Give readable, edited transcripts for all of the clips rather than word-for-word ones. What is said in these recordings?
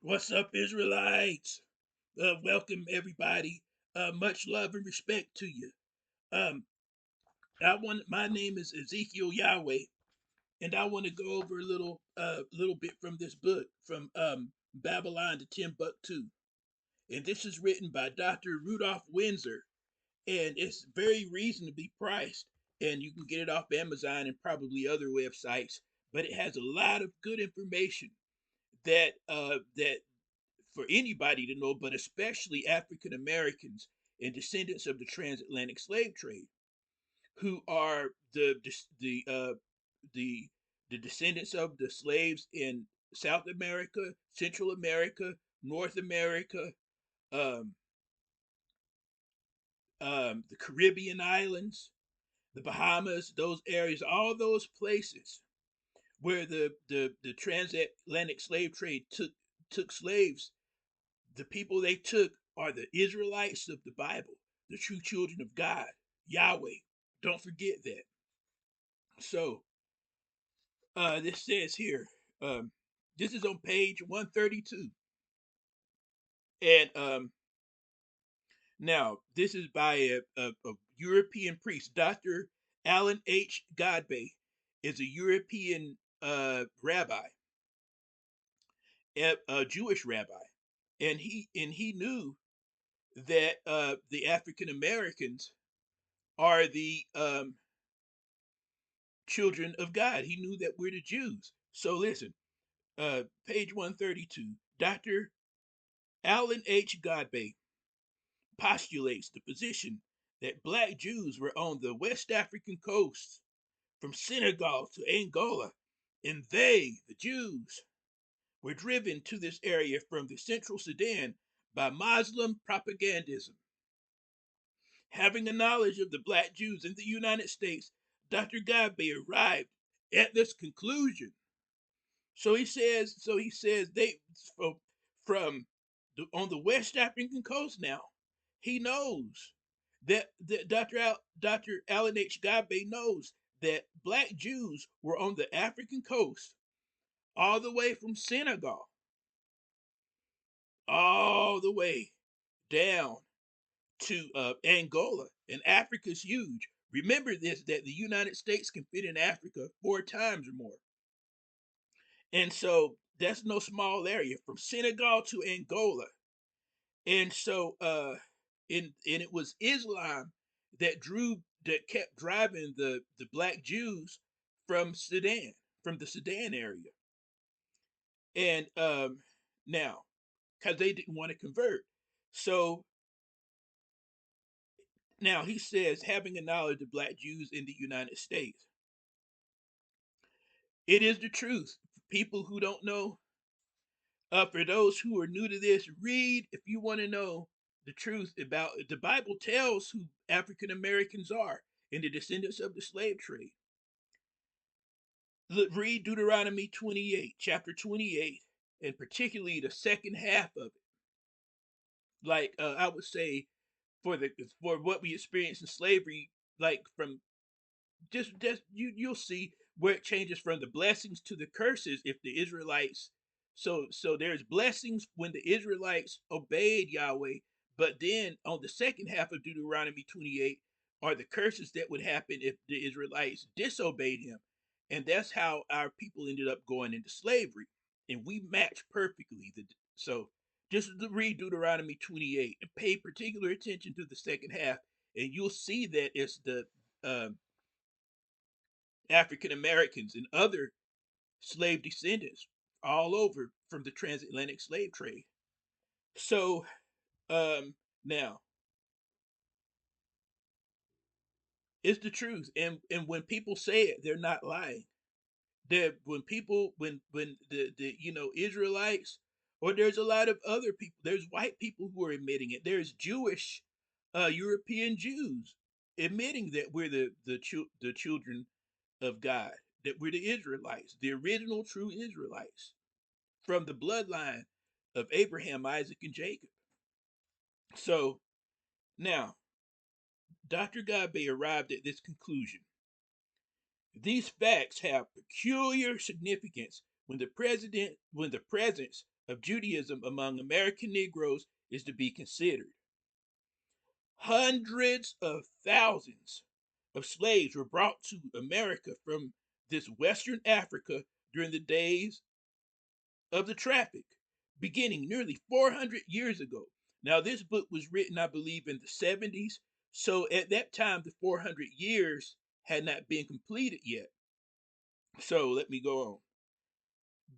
What's up, Israelites? Welcome, everybody. Much love and respect to you. Um, My name is Ezekiel Yahweh, and I want to go over a little bit from this book, from Babylon to Timbuktu. And this is written by Dr. Rudolph Windsor, and it's very reasonably priced. And you can get it off Amazon and probably other websites. But it has a lot of good information that for anybody to know, but especially African Americans and descendants of the transatlantic slave trade, who are the the descendants of the slaves in South America, Central America, North America, um, the Caribbean islands, the Bahamas, those areas, all those places where the transatlantic slave trade took slaves. The people they took are the Israelites of the Bible, the true children of God, Yahweh. Don't forget that. So, this says here, this is on page 132. And now, this is by a European priest. Dr. Alan H. Godbey is a European rabbi, a Jewish rabbi. And he knew that the African Americans are the children of God. He knew that we're the Jews. So listen, page 132. Dr. Alan H. Godbey postulates the position that black Jews were on the West African coast from Senegal to Angola, and they, the Jews, were driven to this area from the central Sudan by Muslim propagandism. Having a knowledge of the black Jews in the United States, Dr. Godbey arrived at this conclusion. So he says they from on the West African coast now. He knows that Dr. Alan H. Gabe knows that black Jews were on the African coast all the way from Senegal, all the way down to Angola. And Africa's huge. Remember this, that the United States can fit in Africa 4 times or more. And so that's no small area from Senegal to Angola. And so and it was Islam that kept driving the black Jews from Sudan, from the Sudan area. And now, because they didn't want to convert. So now he says, having a knowledge of black Jews in the United States. It is the truth. People who don't know, for those who are new to this, read if you want to know the truth about the Bible tells who African Americans are and the descendants of the slave trade. Read Deuteronomy 28, chapter 28, and particularly the second half of it. Like I would say, for what we experienced in slavery, like from just you'll see where it changes from the blessings to the curses if the Israelites. So there's blessings when the Israelites obeyed Yahweh, but then on the second half of Deuteronomy 28 are the curses that would happen if the Israelites disobeyed him. And that's how our people ended up going into slavery. And we match perfectly. So just read Deuteronomy 28 and pay particular attention to the second half, and you'll see that it's the African Americans and other slave descendants all over from the transatlantic slave trade. So now it's the truth, and when people say it, they're not lying. That when people when the Israelites, or there's a lot of other people, there's white people who are admitting it. There's Jewish European Jews admitting that we're the children of God, that we're the Israelites, the original true Israelites from the bloodline of Abraham, Isaac, and Jacob. So now, Dr. Gabe arrived at this conclusion. These facts have peculiar significance when the presence of Judaism among American Negroes is to be considered. Hundreds of thousands of slaves were brought to America from this Western Africa during the days of the traffic, beginning nearly 400 years ago. Now, this book was written, I believe, in the 70s. So at that time, the 400 years had not been completed yet. So let me go on.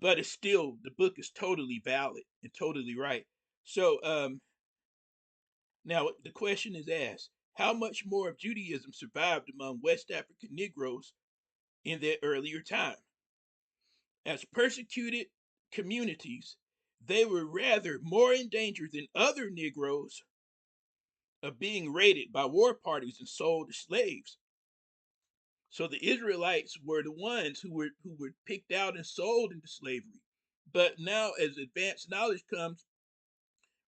But it's still, the book is totally valid and totally right. So now the question is asked, how much more of Judaism survived among West African Negroes in their earlier time? As persecuted communities, they were rather more in danger than other Negroes of being raided by war parties and sold as slaves. So the Israelites were the ones who were picked out and sold into slavery. But now, as advanced knowledge comes,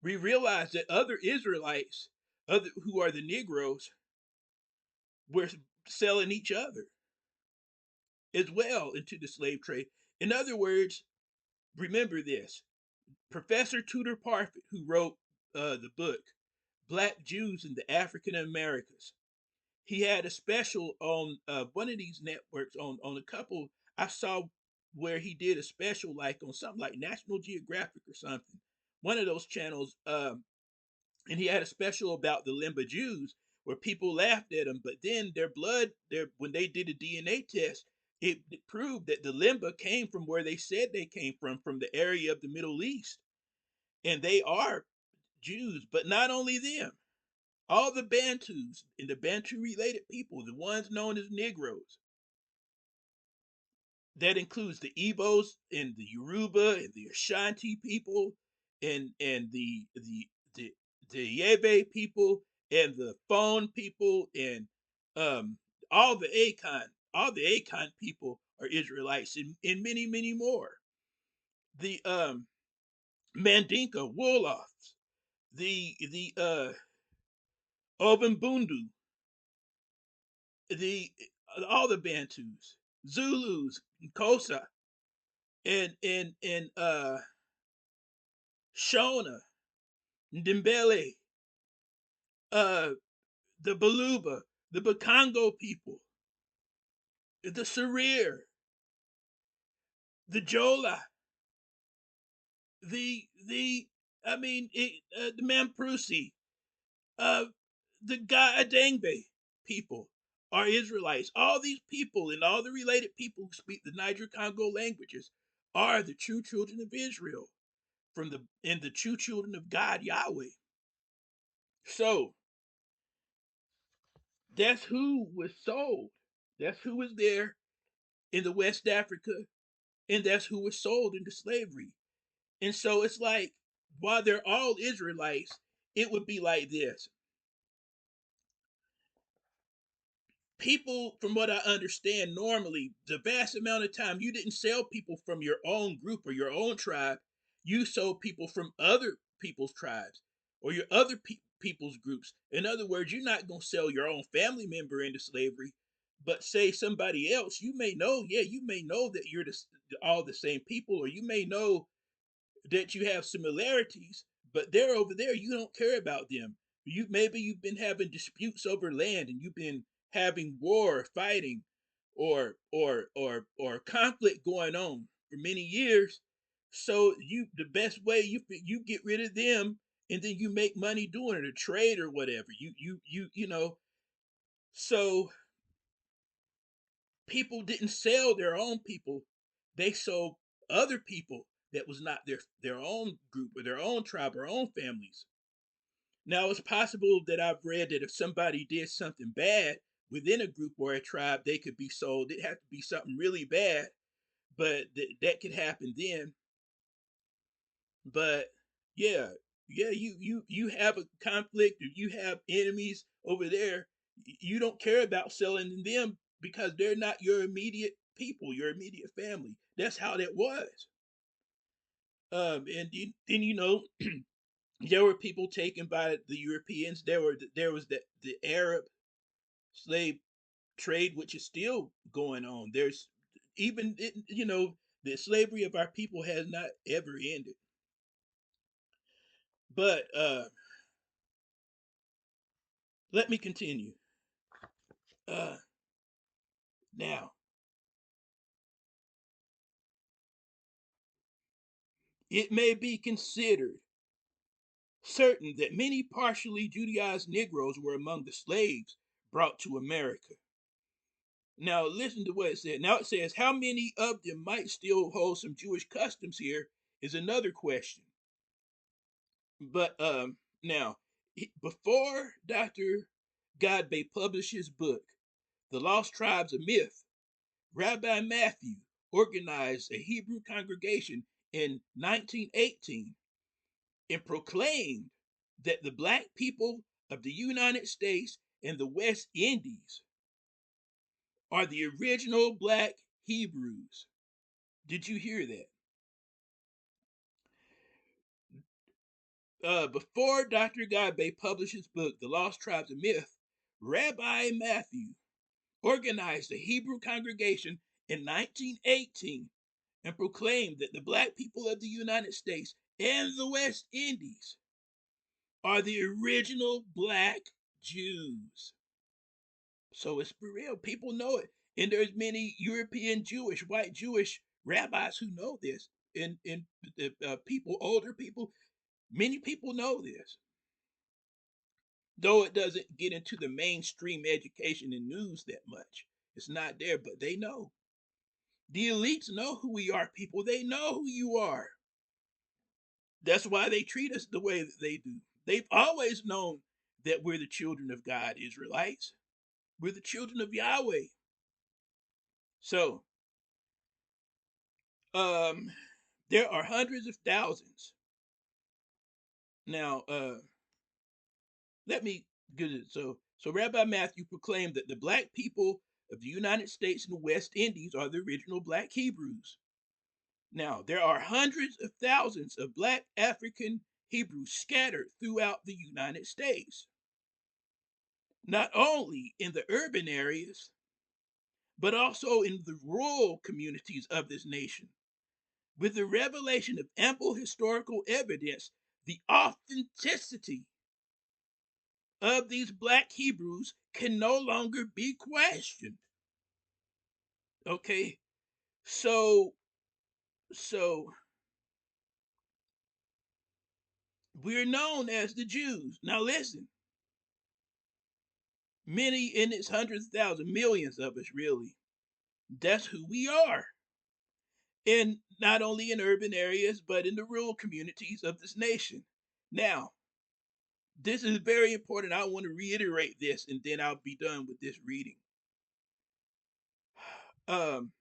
we realize that other Israelites, other who are the Negroes, were selling each other as well into the slave trade. In other words, remember this: Professor Tudor Parfit, who wrote the book Black Jews in the African Americas, he had a special on one of these networks on a couple. I saw where he did a special like on something like National Geographic or something, one of those channels. And he had a special about the Limba Jews where people laughed at them, but then their blood, when they did a DNA test, it proved that the Limba came from where they said they came from the area of the Middle East, and they are Jews. But not only them, all the Bantus and the Bantu related people, the ones known as Negroes, that includes the Igbos and the Yoruba and the Ashanti people and the Yebe people and the Fon people and um all the Akon people are Israelites and many more. The Mandinka Wolofs, the Obenbundu, the all the Bantus, Zulus, Kosa, and Shona, Ndimbele, uh, the Baluba, the Bakongo people, the Serer, the Jola, the I mean the Mamprusi, uh, the Gaadengbe people are Israelites. All these people and all the related people who speak the Niger Congo languages are the true children of Israel from the true children of God Yahweh. So that's who was sold. That's who was there in the West Africa, and that's who was sold into slavery. And so it's like, while they're all Israelites, it would be like this. People, from what I understand, normally, the vast amount of time, you didn't sell people from your own group or your own tribe. You sold people from other people's tribes or your other people's groups. In other words, you're not going to sell your own family member into slavery, but say somebody else, you may know, yeah, you may know that you're all the same people, or you may know that you have similarities, but they're over there. You don't care about them. Maybe you've been having disputes over land, and you've been having war, fighting, or conflict going on for many years. So the best way you get rid of them, and then you make money doing it, a trade or whatever. You know. So people didn't sell their own people; they sold other people that was not their own group or their own tribe or own families. Now it's possible that I've read that if somebody did something bad within a group or a tribe, they could be sold. It had to be something really bad, but that could happen then. But yeah, yeah, you have a conflict or you have enemies over there. You don't care about selling them because they're not your immediate people, your immediate family. That's how that was. And then there were people taken by the Europeans. There was the Arab slave trade, which is still going on. There's even the slavery of our people has not ever ended. But let me continue. Uh, Now, it may be considered certain that many partially Judaized Negroes were among the slaves brought to America. Now, listen to what it said. Now, it says, how many of them might still hold some Jewish customs here is another question. But now, before Dr. Godbey published his book, The Lost Tribes of Myth, Rabbi Matthew organized a Hebrew congregation in 1918 and proclaimed that the black people of the United States and the West Indies are the original black Hebrews. Did you hear that? Before Dr. Godbey published his book, The Lost Tribes of Myth, Rabbi Matthew organized a Hebrew congregation in 1918 and proclaimed that the black people of the United States and the West Indies are the original black Jews. So it's for real. People know it. And there's many European Jewish, white Jewish rabbis who know this. And people, older people, many people know this. Though it doesn't get into the mainstream education and news that much. It's not there, but they know. The elites know who we are, people. They know who you are. That's why they treat us the way that they do. They've always known that we're the children of God, Israelites. We're the children of Yahweh. So, um, there are hundreds of thousands. Now, let me get it. So Rabbi Matthew proclaimed that the black people of the United States and the West Indies are the original black Hebrews. Now, there are hundreds of thousands of black African Hebrews scattered throughout the United States, not only in the urban areas, but also in the rural communities of this nation. With the revelation of ample historical evidence, the authenticity of these black Hebrews can no longer be questioned. Okay, so so we're known as the Jews. Now listen, many, and it's hundreds of thousands, millions of us really. That's who we are. And not only in urban areas, but in the rural communities of this nation. Now, this is very important. I want to reiterate this and then I'll be done with this reading. Um,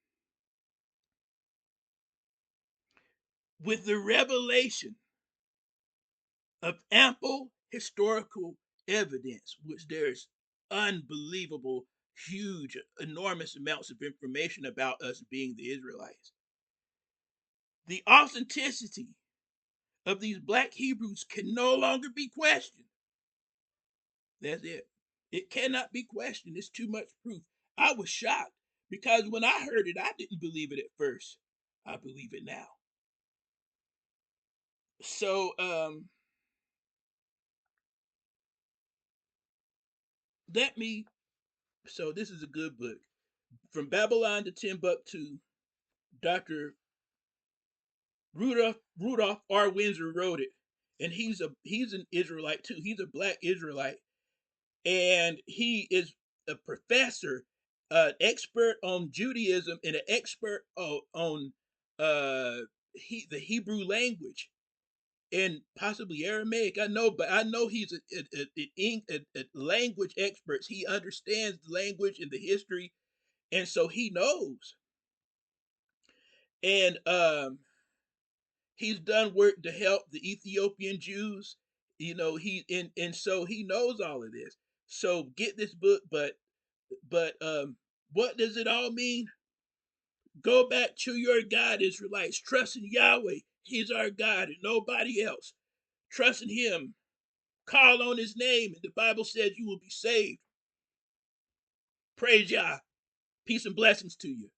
with the revelation of ample historical evidence, which there's unbelievable, huge, enormous amounts of information about us being the Israelites. The authenticity of these black Hebrews can no longer be questioned. That's it. It cannot be questioned. It's too much proof. I was shocked because when I heard it, I didn't believe it at first. I believe it now. So, let me. So this is a good book. From Babylon to Timbuktu, Dr. Rudolph R. Windsor wrote it, and he's an Israelite too. He's a black Israelite, and he is a professor, an expert on Judaism, and an expert on the Hebrew language and possibly Aramaic. I know, but I know he's a language expert. He understands the language and the history, and so he knows. And he's done work to help the Ethiopian Jews. You know, and so he knows all of this. So get this book, but what does it all mean? Go back to your God, Israelites. Trust in Yahweh. He's our God and nobody else. Trust in him. Call on his name, and the Bible says you will be saved. Praise Yah. Peace and blessings to you.